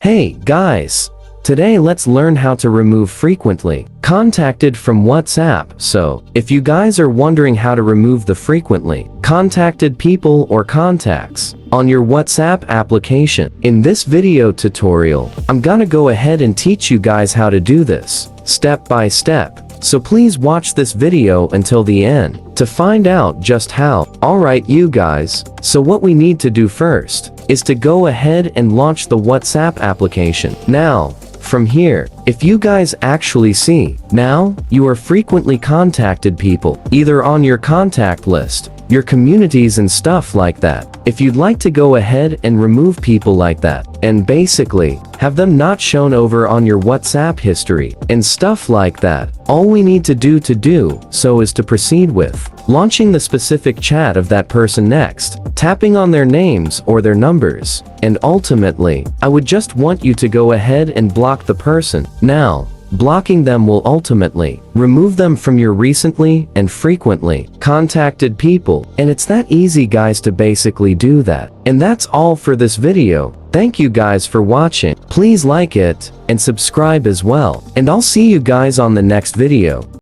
Hey guys! Today let's learn how to remove frequently contacted from WhatsApp. So, if you guys are wondering how to remove the frequently contacted people or contacts on your WhatsApp application, in this video tutorial, I'm gonna go ahead and teach you guys how to do this, step by step. So please watch this video until the end to find out just how. Alright you guys, so what we need to do first is to go ahead and launch the WhatsApp application. Now, from here, if you guys actually see, now, you are frequently contacted people, either on your contact list, your communities and stuff like that. If you'd like to go ahead and remove people like that, and basically, have them not shown over on your WhatsApp history, and stuff like that, all we need to do so is to proceed with launching the specific chat of that person next, tapping on their names or their numbers, and ultimately, I would just want you to go ahead and block the person. Now, blocking them will ultimately remove them from your recently and frequently contacted people, and it's that easy guys to basically do that. And that's all for this video. Thank you guys for watching. Please like it and subscribe as well, and I'll see you guys on the next video.